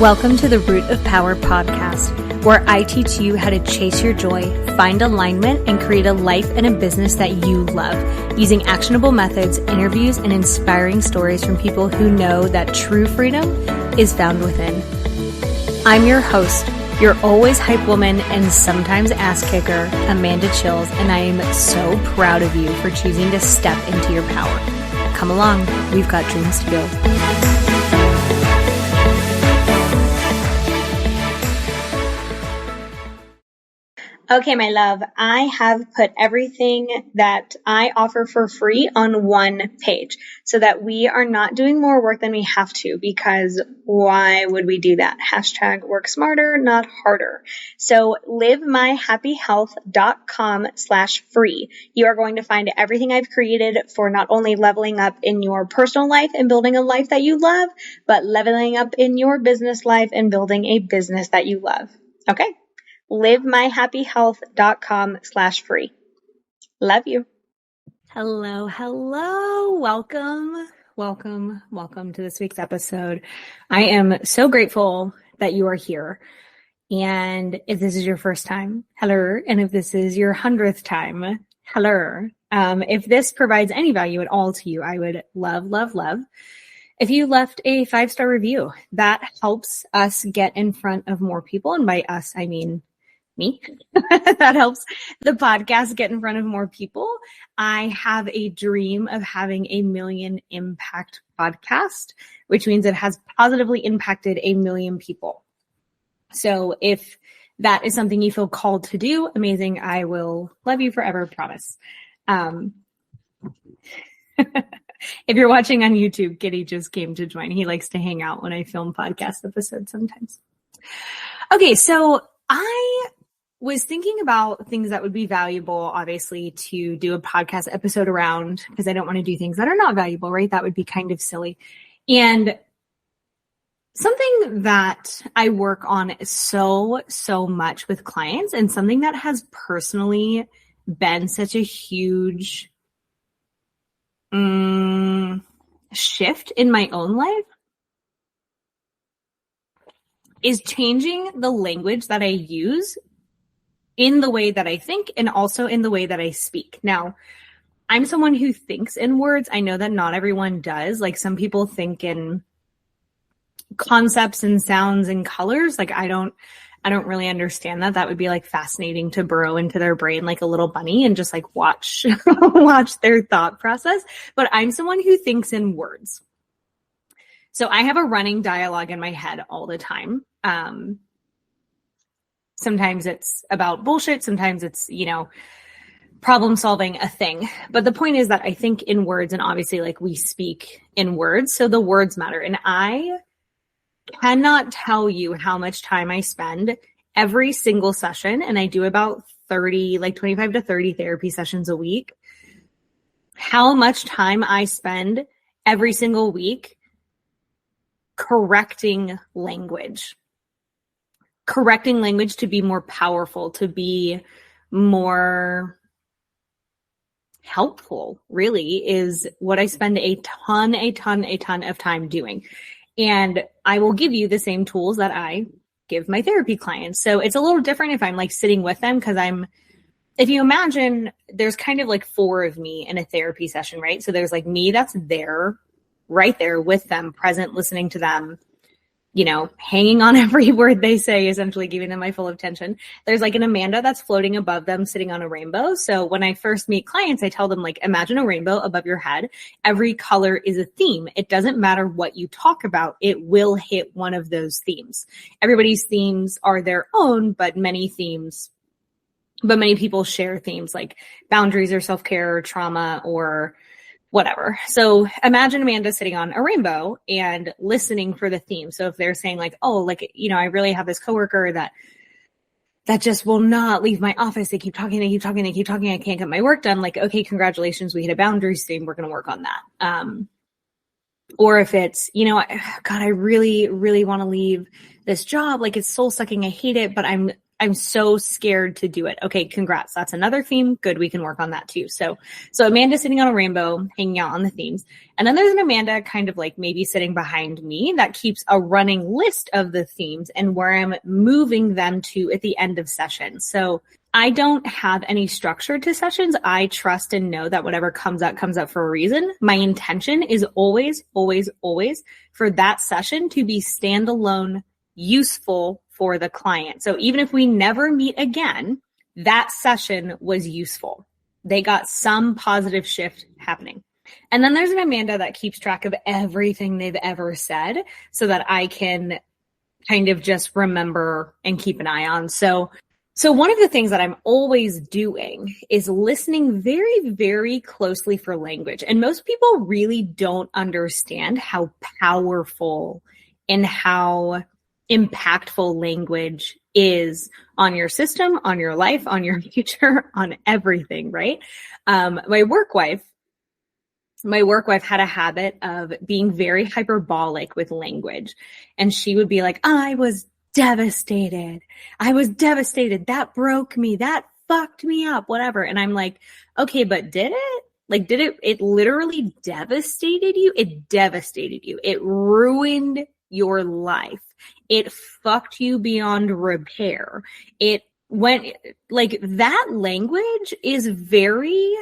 Welcome to the Root of Power podcast, where I teach you how to chase your joy, find alignment, and create a life and a business that you love, using actionable methods, interviews, and inspiring stories from people who know that true freedom is found within. I'm your host, your always hype woman and sometimes ass kicker, Amanda Chills, and I am so proud of you for choosing to step into your power. Come along, we've got dreams to build. Okay, my love, I have put everything that I offer for free on one page so that we are not doing more work than we have to, because why would we do that? Hashtag work smarter, not harder. So livemyhappyhealth.com/free. You are going to find everything I've created for not only leveling up in your personal life and building a life that you love, but leveling up in your business life and building a business that you love. Okay? livemyhappyhealth.com/free. Love you. Hello. Welcome to this week's episode. I am so grateful that you are here. And if this is your first time, hello. And if this is your 100th time, hello. If this provides any value at all to you, I would love if you left a 5-star review. That helps us get in front of more people. And by us, I mean me. That helps the podcast get in front of more people. I have a dream of having a 1 million impact podcast, which means it has positively impacted 1 million people. So if that is something you feel called to do, amazing. I will love you forever, promise. If you're watching on YouTube, Giddy just came to join. He likes to hang out when I film podcast episodes sometimes. Okay, so I was thinking about things that would be valuable, obviously, to do a podcast episode around, because I don't want to do things that are not valuable, right? That would be kind of silly. And something that I work on so much with clients, and something that has personally been such a huge shift in my own life, is changing the language that I use in the way that I think and also in the way that I speak. Now, I'm someone who thinks in words. I know that not everyone does. Like, some people think in concepts and sounds and colors. Like, I don't really understand that. That would be like fascinating to burrow into their brain like a little bunny and just like watch their thought process. But I'm someone who thinks in words. So I have a running dialogue in my head all the time. Sometimes it's about bullshit. Sometimes it's, problem solving a thing. But the point is that I think in words, and obviously like we speak in words. So the words matter. And I cannot tell you how much time I spend every single session. And I do about 25 to 30 therapy sessions a week. How much time I spend every single week correcting language to be more powerful, to be more helpful, really, is what I spend a ton of time doing. And I will give you the same tools that I give my therapy clients. So it's a little different if I'm like sitting with them, because if you imagine, there's kind of like 4 of me in a therapy session, right? So there's like me that's there, right there with them, present, listening to them, hanging on every word they say, essentially giving them my full attention. There's like an Amanda that's floating above them, sitting on a rainbow. So when I first meet clients, I tell them, like, imagine a rainbow above your head. Every color is a theme. It doesn't matter what you talk about. It will hit one of those themes. Everybody's themes are their own, but many people share themes like boundaries or self-care or trauma or whatever. So imagine Amanda sitting on a rainbow and listening for the theme. So if they're saying like, oh, like, I really have this coworker that just will not leave my office. They keep talking. I can't get my work done. Like, okay, congratulations. We hit a boundaries theme. We're going to work on that. Or if it's, God, I really want to leave this job. Like, it's soul sucking. I hate it, but I'm so scared to do it. Okay, congrats. That's another theme. Good. We can work on that too. So Amanda's sitting on a rainbow, hanging out on the themes. And then there's an Amanda kind of like maybe sitting behind me that keeps a running list of the themes and where I'm moving them to at the end of sessions. So I don't have any structure to sessions. I trust and know that whatever comes up for a reason. My intention is always, always, always for that session to be standalone, useful for the client. So even if we never meet again, that session was useful. They got some positive shift happening. And then there's an Amanda that keeps track of everything they've ever said so that I can kind of just remember and keep an eye on. So one of the things that I'm always doing is listening very, very closely for language. And most people really don't understand how powerful and how impactful language is on your system, on your life, on your future, on everything, right? My work wife had a habit of being very hyperbolic with language. And she would be like, I was devastated. That broke me. That fucked me up, whatever. And I'm like, okay, but did it? Like, it literally devastated you? It devastated you. It ruined your life. It fucked you beyond repair. It went like that language is very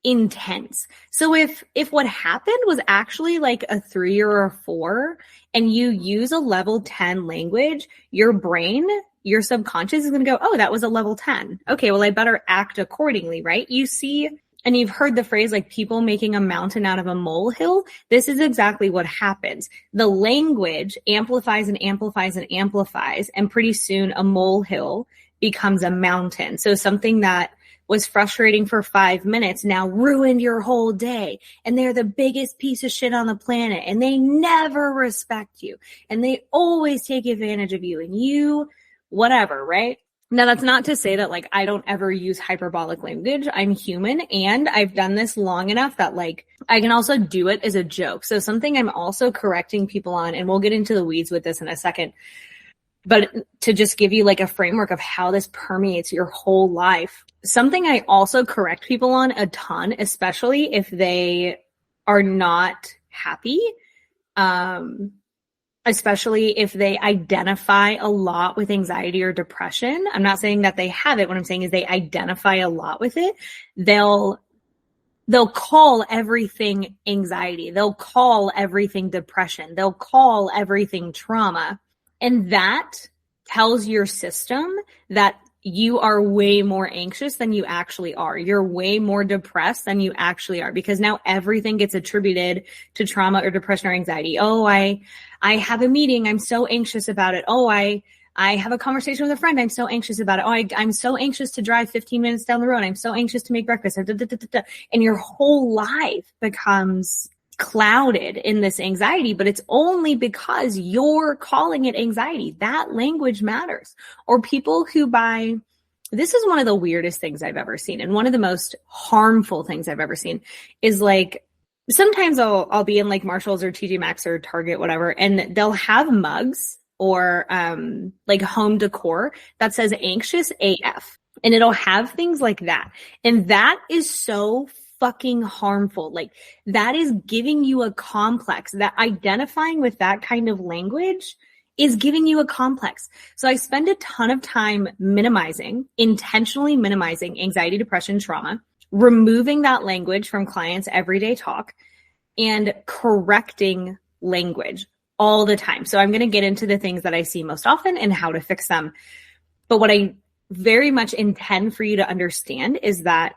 intense. So if what happened was actually like a 3 or a 4 and you use a level 10 language, your brain, your subconscious is going to go, oh, that was a level 10. Okay, well, I better act accordingly, right? You see, and you've heard the phrase like people making a mountain out of a molehill. This is exactly what happens. The language amplifies and amplifies and amplifies, and pretty soon a molehill becomes a mountain. So something that was frustrating for 5 minutes now ruined your whole day. And they're the biggest piece of shit on the planet. And they never respect you. And they always take advantage of you. And you, whatever, right? Now, that's not to say that like I don't ever use hyperbolic language. I'm human and I've done this long enough that like I can also do it as a joke. So something I'm also correcting people on, and we'll get into the weeds with this in a second, but to just give you like a framework of how this permeates your whole life. Something I also correct people on a ton, especially if they are not happy, especially if they identify a lot with anxiety or depression. I'm not saying that they have it. What I'm saying is they identify a lot with it. They'll call everything anxiety. They'll call everything depression. They'll call everything trauma. And that tells your system that you are way more anxious than you actually are. You're way more depressed than you actually are, because now everything gets attributed to trauma or depression or anxiety. Oh, I have a meeting. I'm so anxious about it. Oh, I have a conversation with a friend. I'm so anxious about it. Oh, I'm so anxious to drive 15 minutes down the road. I'm so anxious to make breakfast. And your whole life becomes clouded in this anxiety, but it's only because you're calling it anxiety. That language matters. Or people who this is one of the weirdest things I've ever seen. And one of the most harmful things I've ever seen is like, sometimes I'll be in like Marshall's or TJ Maxx or Target, whatever, and they'll have mugs or like home decor that says anxious AF. And it'll have things like that. And that is so fucking harmful. Like that is giving you a complex. That identifying with that kind of language is giving you a complex. So I spend a ton of time intentionally minimizing anxiety, depression, trauma, removing that language from clients' everyday talk, and correcting language all the time. So I'm going to get into the things that I see most often and how to fix them. But what I very much intend for you to understand is that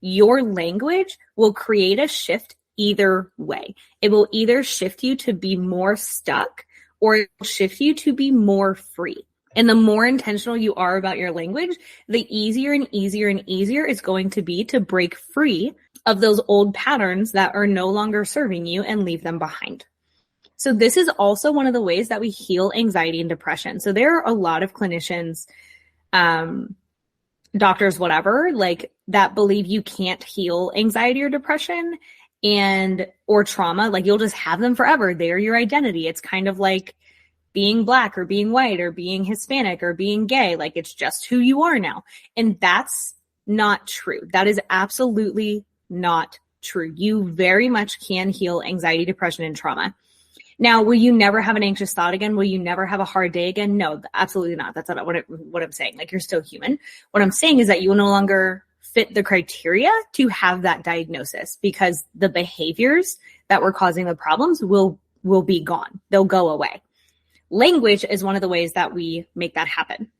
your language will create a shift either way. It will either shift you to be more stuck or it will shift you to be more free. And the more intentional you are about your language, the easier and easier and easier it's going to be to break free of those old patterns that are no longer serving you and leave them behind. So this is also one of the ways that we heal anxiety and depression. So there are a lot of clinicians, doctors, whatever, like that believe you can't heal anxiety or depression or trauma. Like you'll just have them forever. They're your identity. It's kind of like being Black or being white or being Hispanic or being gay. Like, it's just who you are now. And that's not true. That is absolutely not true. You very much can heal anxiety, depression, and trauma. Now, will you never have an anxious thought again? Will you never have a hard day again? No, absolutely not. That's not what I'm saying. Like, you're still human. What I'm saying is that you will no longer fit the criteria to have that diagnosis, because the behaviors that were causing the problems will be gone. They'll go away. Language is one of the ways that we make that happen.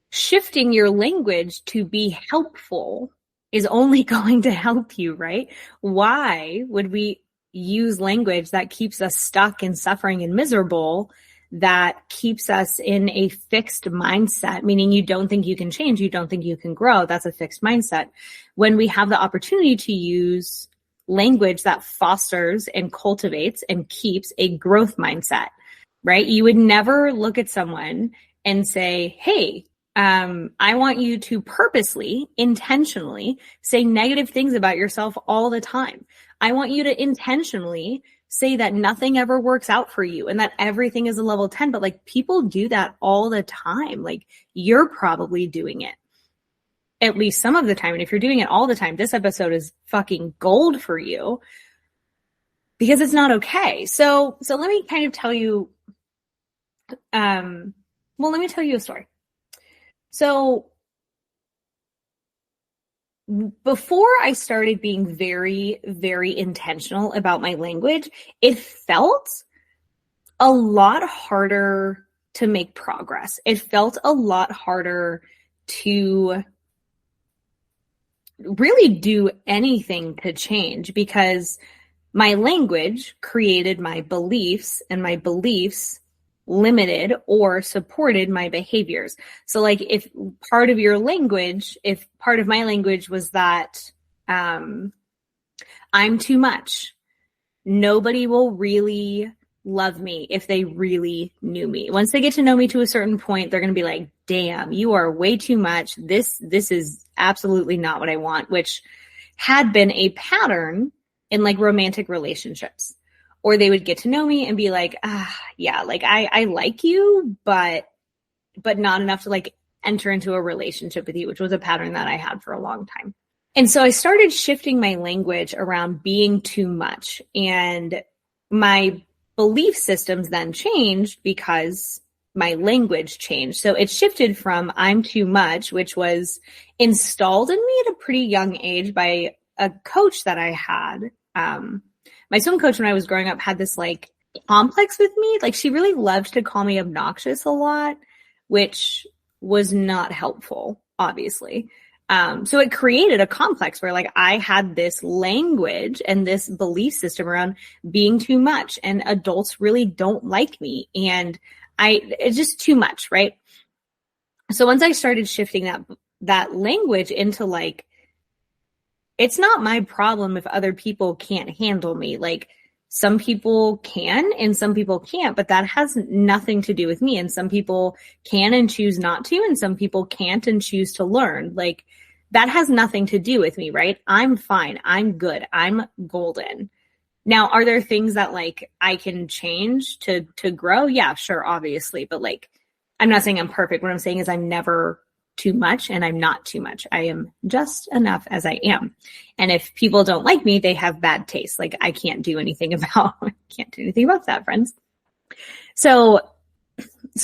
Shifting your language to be helpful is only going to help you, right? Why would we use language that keeps us stuck and suffering and miserable, that keeps us in a fixed mindset, meaning you don't think you can change, you don't think you can grow? That's a fixed mindset. When we have the opportunity to use language that fosters and cultivates and keeps a growth mindset, right? You would never look at someone and say, hey, I want you to purposely, intentionally say negative things about yourself all the time. I want you to intentionally say that nothing ever works out for you and that everything is a level 10. But like, people do that all the time. Like, you're probably doing it at least some of the time. And if you're doing it all the time, this episode is fucking gold for you, because it's not okay. So let me kind of tell you, let me tell you a story. So before I started being very, very intentional about my language, it felt a lot harder to make progress. It felt a lot harder to really do anything to change, because my language created my beliefs, and my beliefs limited or supported my behaviors. So like, if part of my language was that I'm too much, nobody will really love me if they really knew me. Once they get to know me to a certain point, they're going to be like, damn, you are way too much. This is absolutely not what I want, which had been a pattern in like romantic relationships. Or they would get to know me and be like, yeah, like I like you, but not enough to like enter into a relationship with you, which was a pattern that I had for a long time. And so I started shifting my language around being too much, and my belief systems then changed because my language changed. So it shifted from I'm too much, which was installed in me at a pretty young age by a coach that I had. My swim coach when I was growing up had this like complex with me. Like, she really loved to call me obnoxious a lot, which was not helpful, obviously. So it created a complex where like I had this language and this belief system around being too much, and adults really don't like me, and it's just too much, right? So once I started shifting that language into like, it's not my problem if other people can't handle me. Like, some people can and some people can't, but that has nothing to do with me. And some people can and choose not to, and some people can't and choose to learn. Like, that has nothing to do with me, right? I'm fine. I'm good. I'm golden. Now, are there things that like I can change to grow? Yeah, sure, obviously. But like, I'm not saying I'm perfect. What I'm saying is I'm never too much, and I'm not too much. I am just enough as I am. And if people don't like me, they have bad taste. Like, I can't do anything about that, friends. So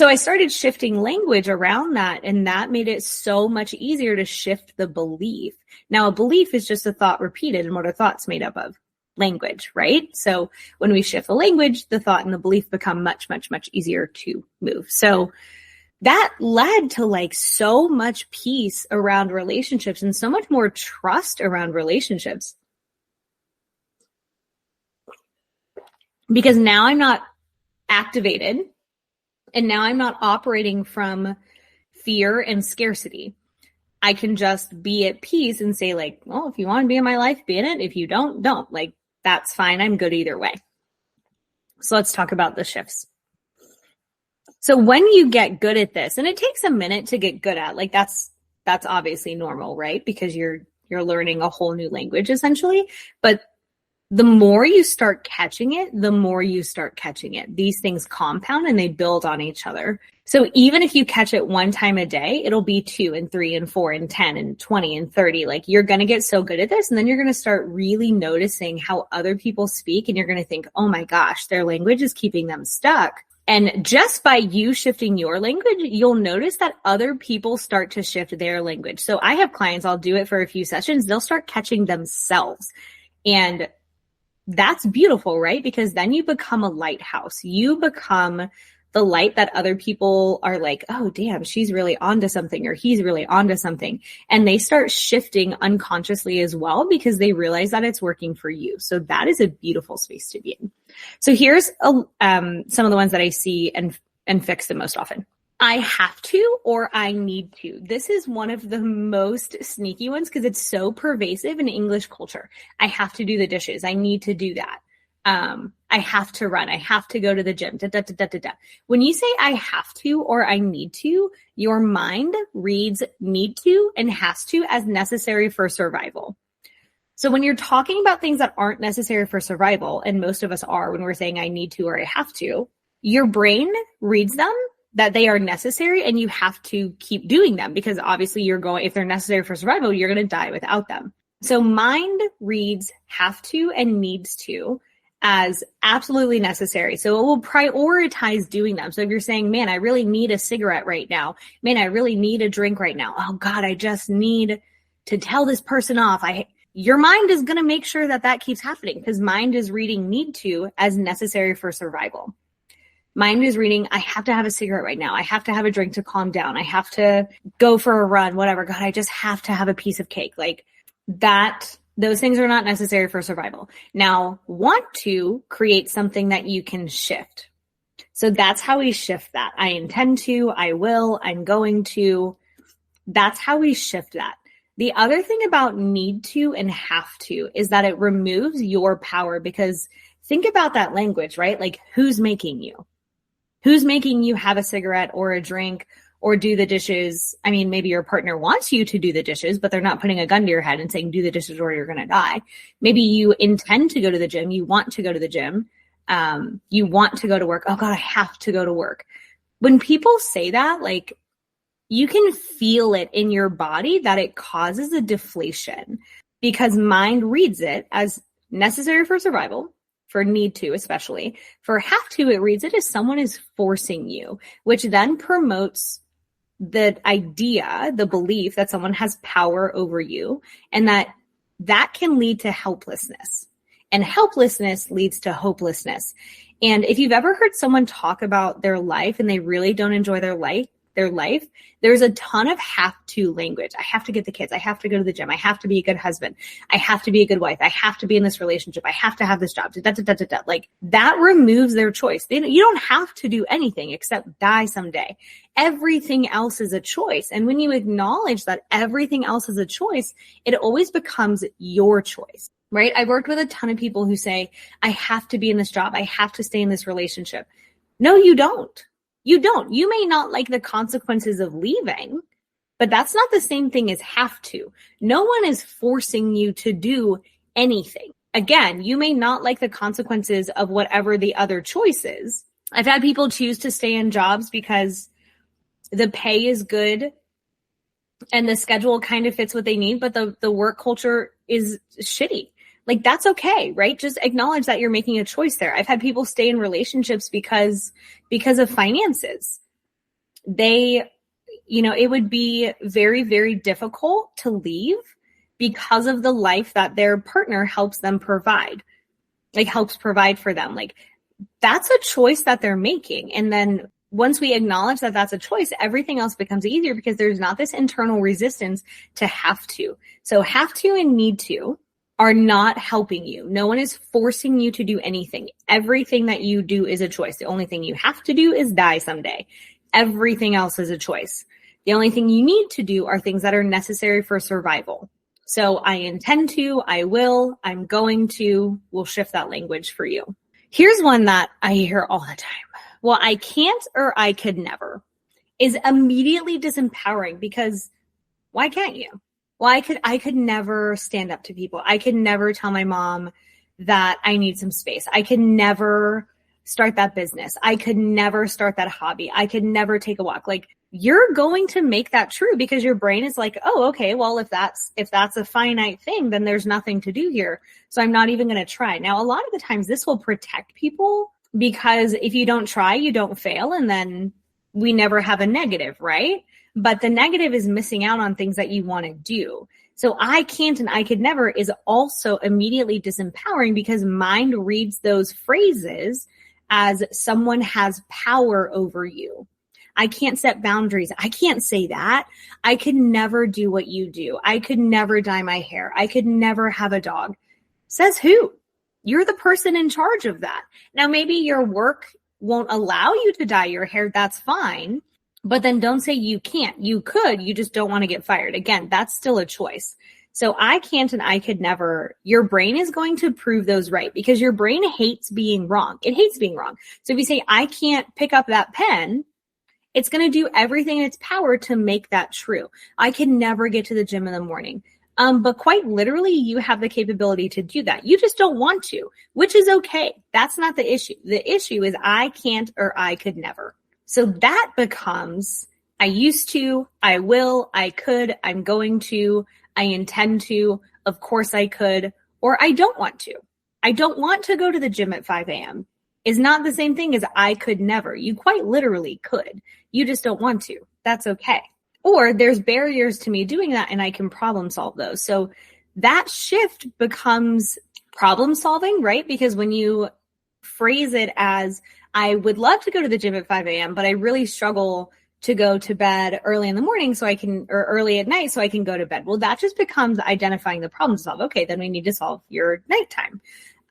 I started shifting language around that, and that made it so much easier to shift the belief. Now, a belief is just a thought repeated, and what are thoughts made up of? Language, right? So when we shift the language, the thought and the belief become much, much, much easier to move. So that led to like so much peace around relationships and so much more trust around relationships. Because now I'm not activated, and now I'm not operating from fear and scarcity. I can just be at peace and say like, well, if you want to be in my life, be in it. If you don't, don't. Like, that's fine. I'm good either way. So let's talk about the shifts. So when you get good at this, and it takes a minute to get good at, like that's obviously normal, right? Because you're learning a whole new language essentially. But The more you start catching it, the more you start catching it. These things compound and they build on each other. So even if you catch it one time a day, it'll be 2 and 3 and 4 and 10 and 20 and 30. Like, you're going to get so good at this. And then you're going to start really noticing how other people speak. And you're going to think, oh my gosh, their language is keeping them stuck. And just by you shifting your language, you'll notice that other people start to shift their language. So I have clients, I'll do it for a few sessions. They'll start catching themselves. And that's beautiful, right? Because then you become a lighthouse. You become the light that other people are like, oh, damn, she's really onto something, or he's really onto something. And they start shifting unconsciously as well, because they realize that it's working for you. So that is a beautiful space to be in. So here's some of the ones that I see and fix the most often. I have to, or I need to. This is one of the most sneaky ones because it's so pervasive in English culture. I have to do the dishes. I need to do that. I have to run. I have to go to the gym. Da, da, da, da, da, da. When you say I have to or I need to, your mind reads need to and has to as necessary for survival. So when you're talking about things that aren't necessary for survival, and most of us are when we're saying I need to or I have to, your brain reads them that they are necessary and you have to keep doing them, because obviously if they're necessary for survival, you're going to die without them. So mind reads have to and needs to as absolutely necessary. So it will prioritize doing them. So if you're saying, man, I really need a cigarette right now. Man, I really need a drink right now. Oh God, I just need to tell this person off. Your mind is going to make sure that keeps happening, because mind is reading need to as necessary for survival. Mind is reading, I have to have a cigarette right now. I have to have a drink to calm down. I have to go for a run, whatever. God, I just have to have a piece of cake. Like that, those things are not necessary for survival. Now, want to create something that you can shift. So that's how we shift that. I intend to, I will, I'm going to. That's how we shift that. The other thing about need to and have to is that it removes your power, because think about that language, right? Like, who's making you? Who's making you have a cigarette or a drink or do the dishes? I mean, maybe your partner wants you to do the dishes, but they're not putting a gun to your head and saying, do the dishes or you're going to die. Maybe you intend to go to the gym. You want to go to the gym. You want to go to work. Oh God, I have to go to work. When people say that, like, you can feel it in your body that it causes a deflation, because mind reads it as necessary for survival. For need to, especially. For have to, it reads it as someone is forcing you, which then promotes the idea, the belief that someone has power over you, and that can lead to helplessness. And helplessness leads to hopelessness. And if you've ever heard someone talk about their life and they really don't enjoy their life, there's a ton of have to language. I have to get the kids. I have to go to the gym. I have to be a good husband. I have to be a good wife. I have to be in this relationship. I have to have this job. Like, that removes their choice. You don't have to do anything except die someday. Everything else is a choice. And when you acknowledge that everything else is a choice, it always becomes your choice, right? I've worked with a ton of people who say, I have to be in this job. I have to stay in this relationship. No, you don't. You don't. You may not like the consequences of leaving, but that's not the same thing as have to. No one is forcing you to do anything. Again, you may not like the consequences of whatever the other choice is. I've had people choose to stay in jobs because the pay is good and the schedule kind of fits what they need, but the work culture is shitty. Like, that's okay, right? Just acknowledge that you're making a choice there. I've had people stay in relationships because of finances. It would be very, very difficult to leave because of the life that their partner helps them provide, like helps provide for them. Like, that's a choice that they're making. And then once we acknowledge that that's a choice, everything else becomes easier because there's not this internal resistance to have to. So have to and need to are not helping you. No one is forcing you to do anything. Everything that you do is a choice. The only thing you have to do is die someday. Everything else is a choice. The only thing you need to do are things that are necessary for survival. So I intend to, I will, I'm going to, we'll shift that language for you. Here's one that I hear all the time. Well, I can't, or I could never, is immediately disempowering, because why can't you? Well, I could never stand up to people. I could never tell my mom that I need some space. I could never start that business. I could never start that hobby. I could never take a walk. Like, you're going to make that true because your brain is like, oh, okay, well, if that's a finite thing, then there's nothing to do here. So I'm not even going to try. Now, a lot of the times this will protect people because if you don't try, you don't fail. And then we never have a negative, right? But the negative is missing out on things that you want to do. So I can't and I could never is also immediately disempowering because mind reads those phrases as someone has power over you. I can't set boundaries. I can't say that. I could never do what you do. I could never dye my hair. I could never have a dog. Says who? You're the person in charge of that. Now, maybe your work won't allow you to dye your hair. That's fine. But then don't say you can't. You could. You just don't want to get fired. Again, that's still a choice. So I can't and I could never. Your brain is going to prove those right because your brain hates being wrong. It hates being wrong. So if you say, I can't pick up that pen, it's going to do everything in its power to make that true. I can never get to the gym in the morning. But quite literally, you have the capability to do that. You just don't want to, which is okay. That's not the issue. The issue is I can't or I could never. So that becomes I used to, I will, I could, I'm going to, I intend to, of course I could, or I don't want to. I don't want to go to the gym at 5 a.m. is not the same thing as I could never. You quite literally could. You just don't want to. That's okay. Or there's barriers to me doing that and I can problem solve those. So that shift becomes problem solving, right? Because when you phrase it as, I would love to go to the gym at 5 a.m., but I really struggle to go to bed early in the morning or early at night so I can go to bed. Well, that just becomes identifying the problem to solve. Okay, then we need to solve your nighttime.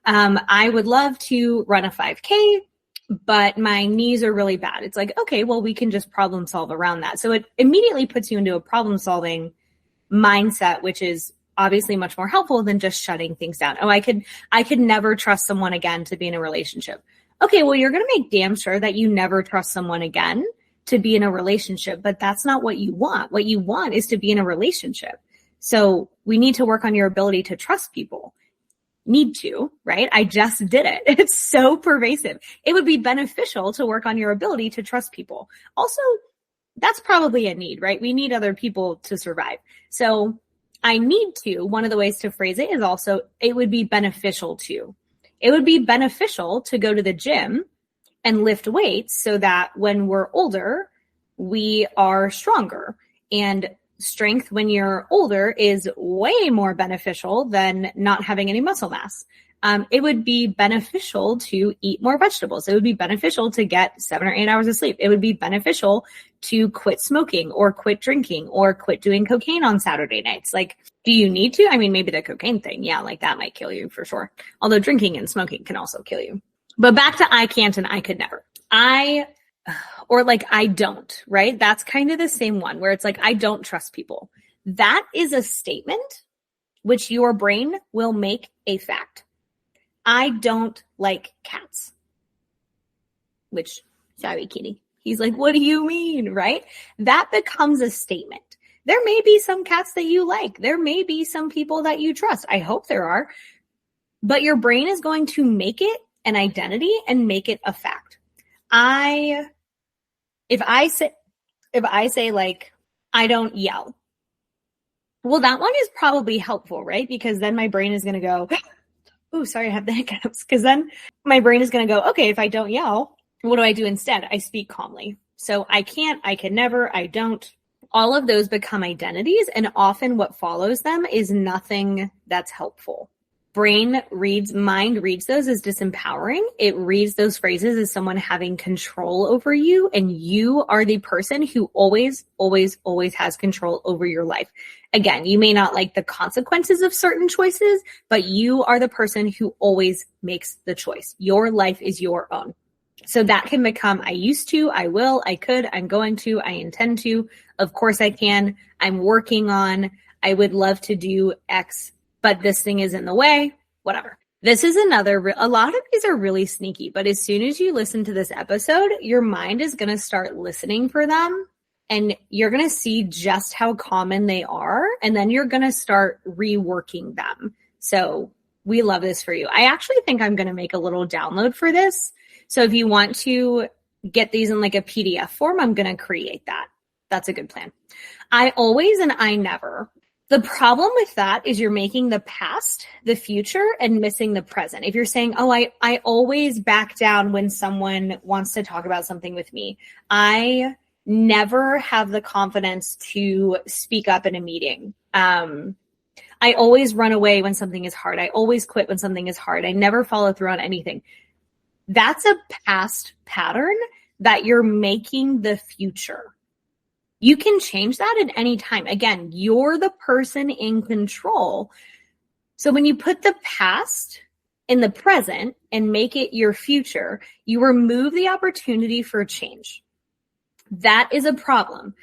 I would love to run a 5K, but my knees are really bad. It's like, okay, well, we can just problem solve around that. So it immediately puts you into a problem solving mindset, which is obviously much more helpful than just shutting things down. Oh, I could never trust someone again to be in a relationship. Okay, well, you're going to make damn sure that you never trust someone again to be in a relationship, but that's not what you want. What you want is to be in a relationship. So we need to work on your ability to trust people. Need to, right? I just did it. It's so pervasive. It would be beneficial to work on your ability to trust people. Also, that's probably a need, right? We need other people to survive. So I need to, one of the ways to phrase it is also, it would be beneficial to. It would be beneficial to go to the gym and lift weights so that when we're older, we are stronger. And strength when you're older is way more beneficial than not having any muscle mass. It would be beneficial to eat more vegetables. It would be beneficial to get 7 or 8 hours of sleep. It would be beneficial to quit smoking or quit drinking or quit doing cocaine on Saturday nights. Like, do you need to? I mean, maybe the cocaine thing. Yeah, like that might kill you for sure. Although drinking and smoking can also kill you. But back to I can't and I could never. I don't, right? That's kind of the same one where it's like, I don't trust people. That is a statement which your brain will make a fact. I don't like cats. Which, sorry, kitty. He's like, what do you mean, right? That becomes a statement. There may be some cats that you like. There may be some people that you trust. I hope there are. But your brain is going to make it an identity and make it a fact. If I say like, I don't yell. Well, that one is probably helpful, right? Because then my brain is going to go, oh, sorry, I have the hiccups. Because then my brain is going to go, okay, if I don't yell, what do I do instead? I speak calmly. So I can't, I can never, I don't. All of those become identities. And often what follows them is nothing that's helpful. Mind reads those as disempowering. It reads those phrases as someone having control over you. And you are the person who always, always, always has control over your life. Again, you may not like the consequences of certain choices, but you are the person who always makes the choice. Your life is your own. So that can become, I used to, I will, I could, I'm going to, I intend to, of course I can, I'm working on, I would love to do X, but this thing is in the way, whatever. This is a lot of these are really sneaky, but as soon as you listen to this episode, your mind is going to start listening for them and you're going to see just how common they are. And then you're going to start reworking them. So We love this for you. I actually think I'm going to make a little download for this. So if you want to get these in like a PDF form, I'm going to create that. That's a good plan. I always and I never. The problem with that is you're making the past the future and missing the present. If you're saying, oh, I always back down when someone wants to talk about something with me. I never have the confidence to speak up in a meeting. I always run away when something is hard. I always quit when something is hard. I never follow through on anything. That's a past pattern that you're making the future. You can change that at any time. Again, you're the person in control. So when you put the past in the present and make it your future, you remove the opportunity for change. That is a problem,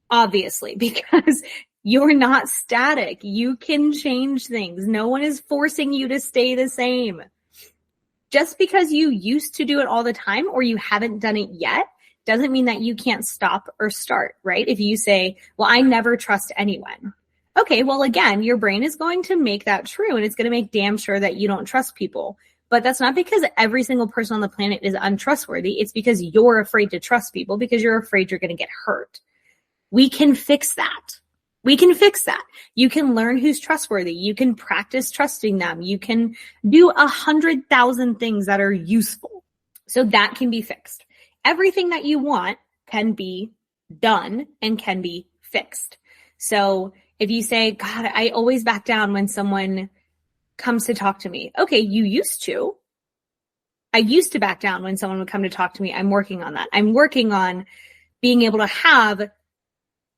obviously, because you're not static. You can change things. No one is forcing you to stay the same. Just because you used to do it all the time or you haven't done it yet doesn't mean that you can't stop or start, right? If you say, well, I never trust anyone. Okay, well, again, your brain is going to make that true and it's going to make damn sure that you don't trust people. But that's not because every single person on the planet is untrustworthy. It's because you're afraid to trust people because you're afraid you're going to get hurt. We can fix that. We can fix that. You can learn who's trustworthy. You can practice trusting them. You can do 100,000 things that are useful. So that can be fixed. Everything that you want can be done and can be fixed. So if you say, God, I always back down when someone comes to talk to me. Okay, you used to. I used to back down when someone would come to talk to me. I'm working on that. I'm working on being able to have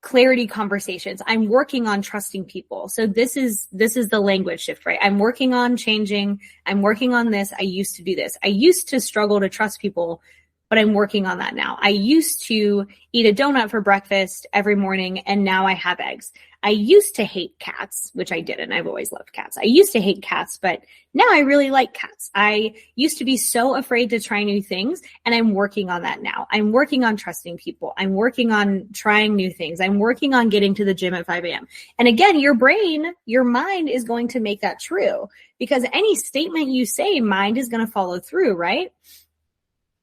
clarity conversations. I'm working on trusting people. So this is the language shift, right? I'm working on changing. I'm working on this. I used to do this. I used to struggle to trust people, but I'm working on that now. I used to eat a donut for breakfast every morning, and now I have eggs. I used to hate cats, which I didn't. I've always loved cats. I used to hate cats, but now I really like cats. I used to be so afraid to try new things, and I'm working on that now. I'm working on trusting people. I'm working on trying new things. I'm working on getting to the gym at 5 a.m. And again, your brain, your mind is going to make that true because any statement you say, mind is going to follow through, right?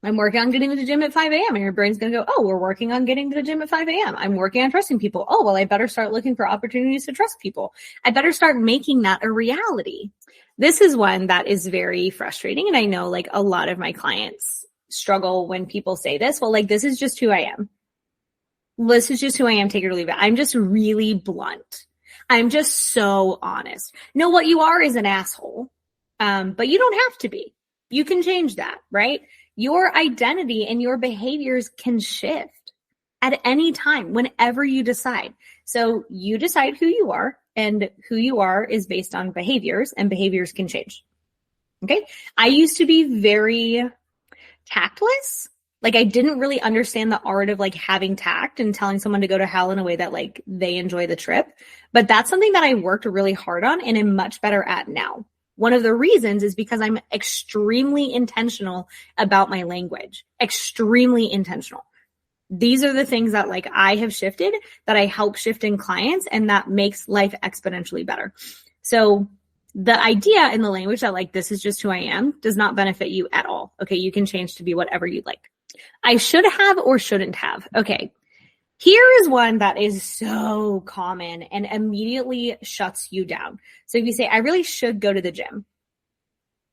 I'm working on getting to the gym at 5 a.m. And your brain's going to go, oh, we're working on getting to the gym at 5 a.m. I'm working on trusting people. Oh, well, I better start looking for opportunities to trust people. I better start making that a reality. This is one that is very frustrating. And I know like a lot of my clients struggle when people say this. Well, like, this is just who I am. This is just who I am. Take it or leave it. I'm just really blunt. I'm just so honest. No, what you are is an asshole. But you don't have to be. You can change that, right? Your identity and your behaviors can shift at any time, whenever you decide. So you decide who you are, and who you are is based on behaviors, and behaviors can change. Okay. I used to be very tactless. Like I didn't really understand the art of like having tact and telling someone to go to hell in a way that like they enjoy the trip. But that's something that I worked really hard on and am much better at now. One of the reasons is because I'm extremely intentional about my language, extremely intentional. These are the things that like I have shifted, that I help shift in clients, and that makes life exponentially better. So the idea in the language that like, this is just who I am does not benefit you at all. Okay. You can change to be whatever you'd like. I should have or shouldn't have. Okay. Here is one that is so common and immediately shuts you down. So if you say, I really should go to the gym,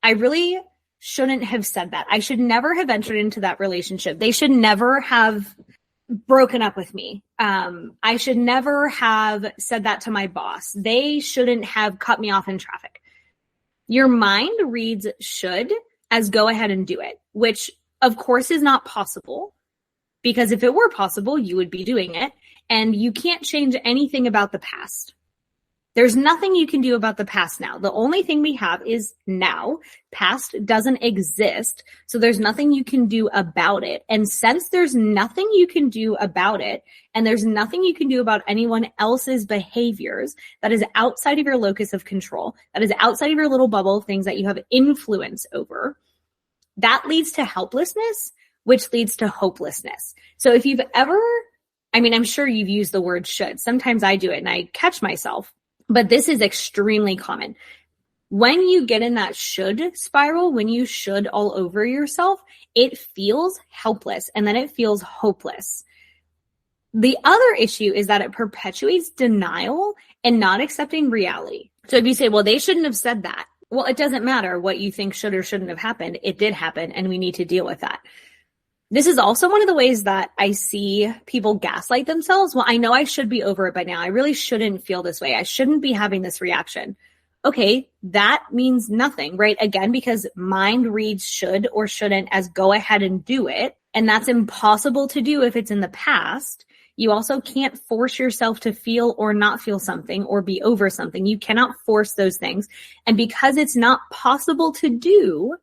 I really shouldn't have said that. I should never have entered into that relationship. They should never have broken up with me. I should never have said that to my boss. They shouldn't have cut me off in traffic. Your mind reads should as go ahead and do it, which of course is not possible. Because if it were possible, you would be doing it. And you can't change anything about the past. There's nothing you can do about the past now. The only thing we have is now. Past doesn't exist. So there's nothing you can do about it. And since there's nothing you can do about it, and there's nothing you can do about anyone else's behaviors that is outside of your locus of control, that is outside of your little bubble of things that you have influence over, that leads to helplessness, which leads to hopelessness. So if you've ever, I mean, I'm sure you've used the word should. Sometimes I do it and I catch myself, but this is extremely common. When you get in that should spiral, when you should all over yourself, it feels helpless and then it feels hopeless. The other issue is that it perpetuates denial and not accepting reality. So if you say, well, they shouldn't have said that. Well, it doesn't matter what you think should or shouldn't have happened. It did happen, and we need to deal with that. This is also one of the ways that I see people gaslight themselves. Well, I know I should be over it by now. I really shouldn't feel this way. I shouldn't be having this reaction. Okay, that means nothing, right? Again, because mind reads should or shouldn't as go ahead and do it. And that's impossible to do if it's in the past. You also can't force yourself to feel or not feel something or be over something. You cannot force those things. And because it's not possible to do,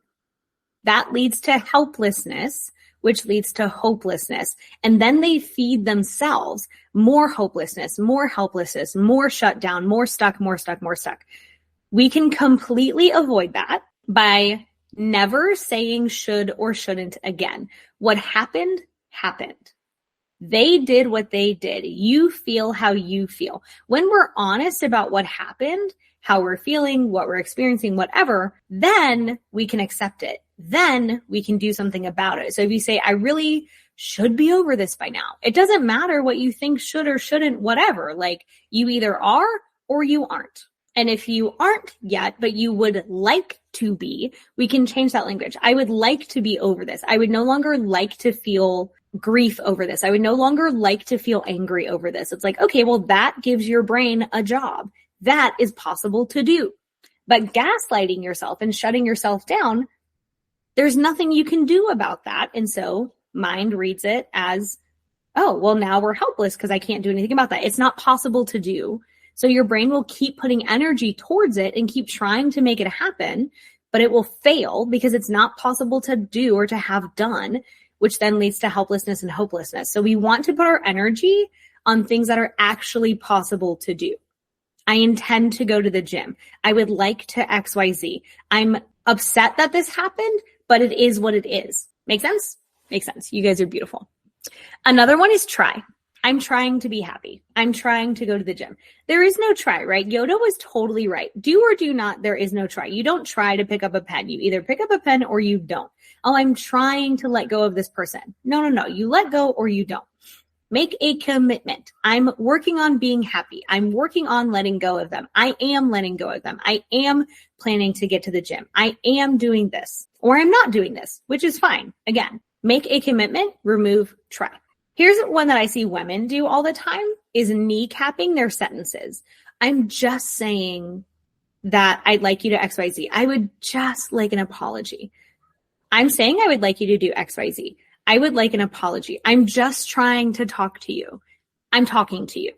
that leads to helplessness, which leads to hopelessness. And then they feed themselves more hopelessness, more helplessness, more shut down, more stuck, more stuck, more stuck. We can completely avoid that by never saying should or shouldn't again. What happened, happened. They did what they did. You feel how you feel. When we're honest about what happened, how we're feeling, what we're experiencing, whatever, then we can accept it. Then we can do something about it. So if you say, I really should be over this by now, it doesn't matter what you think should or shouldn't, whatever. Like, you either are or you aren't. And if you aren't yet, but you would like to be, we can change that language. I would like to be over this. I would no longer like to feel grief over this. I would no longer like to feel angry over this. It's like, okay, well, that gives your brain a job. That is possible to do. But gaslighting yourself and shutting yourself down, there's nothing you can do about that. And so mind reads it as, oh, well, now we're helpless because I can't do anything about that. It's not possible to do. So your brain will keep putting energy towards it and keep trying to make it happen, but it will fail because it's not possible to do or to have done, which then leads to helplessness and hopelessness. So we want to put our energy on things that are actually possible to do. I intend to go to the gym. I would like to XYZ. I'm upset that this happened, but it is what it is. Make sense? Makes sense. You guys are beautiful. Another one is try. I'm trying to be happy. I'm trying to go to the gym. There is no try, right? Yoda was totally right. Do or do not, there is no try. You don't try to pick up a pen. You either pick up a pen or you don't. Oh, I'm trying to let go of this person. No. You let go or you don't. Make a commitment. I'm working on being happy. I'm working on letting go of them. I am letting go of them. I am planning to get to the gym. I am doing this, or I'm not doing this, which is fine. Again, make a commitment, remove try. Here's one that I see women do all the time is kneecapping their sentences. I'm just saying that I'd like you to XYZ. I would just like an apology. I'm saying I would like you to do XYZ. I would like an apology. I'm just trying to talk to you. I'm talking to you.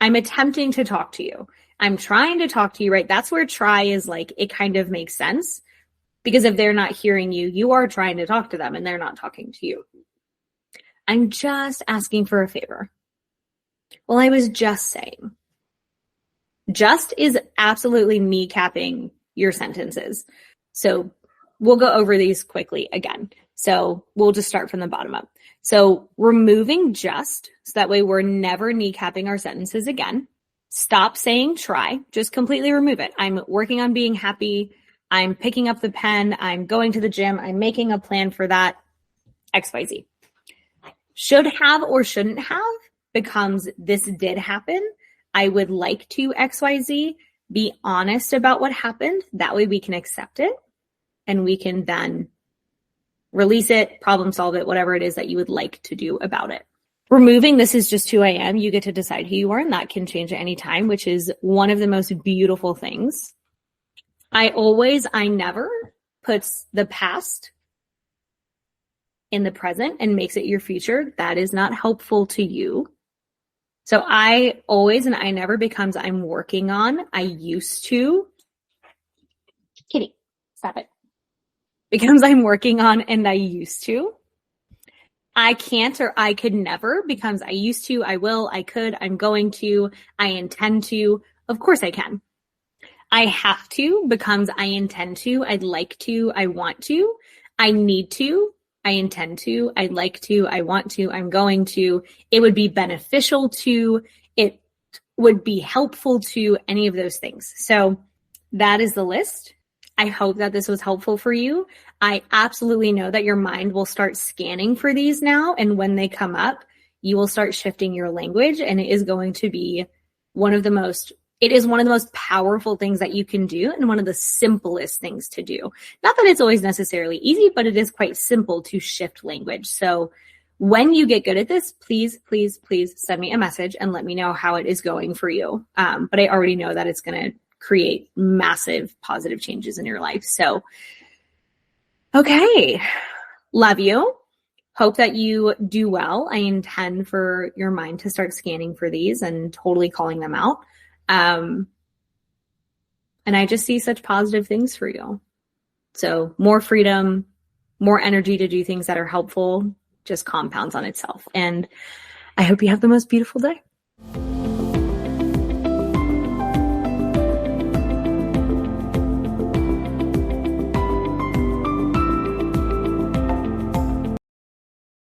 I'm attempting to talk to you. I'm trying to talk to you, right? That's where try is like, it kind of makes sense because if they're not hearing you, you are trying to talk to them and they're not talking to you. I'm just asking for a favor. Well, I was just saying. Just is absolutely kneecapping your sentences. So we'll go over these quickly again. So we'll just start from the bottom up. So removing just, so that way we're never kneecapping our sentences again. Stop saying try, just completely remove it. I'm working on being happy. I'm picking up the pen. I'm going to the gym. I'm making a plan for that. XYZ. Should have or shouldn't have becomes this did happen. I would like to XYZ. Be honest about what happened. That way we can accept it and we can then release it, problem solve it, whatever it is that you would like to do about it. Removing this is just who I am. You get to decide who you are, and that can change at any time, which is one of the most beautiful things. I never puts the past in the present and makes it your future. That is not helpful to you. So I always and I never becomes I'm working on, I used to. Kitty, stop it. Becomes I'm working on and I used to. I can't or I could never becomes I used to, I will, I could, I'm going to, I intend to. Of course I can. I have to becomes I intend to, I'd like to, I want to, I need to, I intend to, I'd like to, I want to, I'm going to, it would be beneficial to, it would be helpful to, any of those things. So that is the list. I hope that this was helpful for you. I absolutely know that your mind will start scanning for these now. And when they come up, you will start shifting your language, and it is going to be one of the most powerful things that you can do, and one of the simplest things to do. Not that it's always necessarily easy, but it is quite simple to shift language. So when you get good at this, please, please, please send me a message and let me know how it is going for you. But I already know that it's going to create massive positive changes in your life. So, okay. Love you. Hope that you do well. I intend for your mind to start scanning for these and totally calling them out. And I just see such positive things for you. So more freedom, more energy to do things that are helpful, just compounds on itself. And I hope you have the most beautiful day.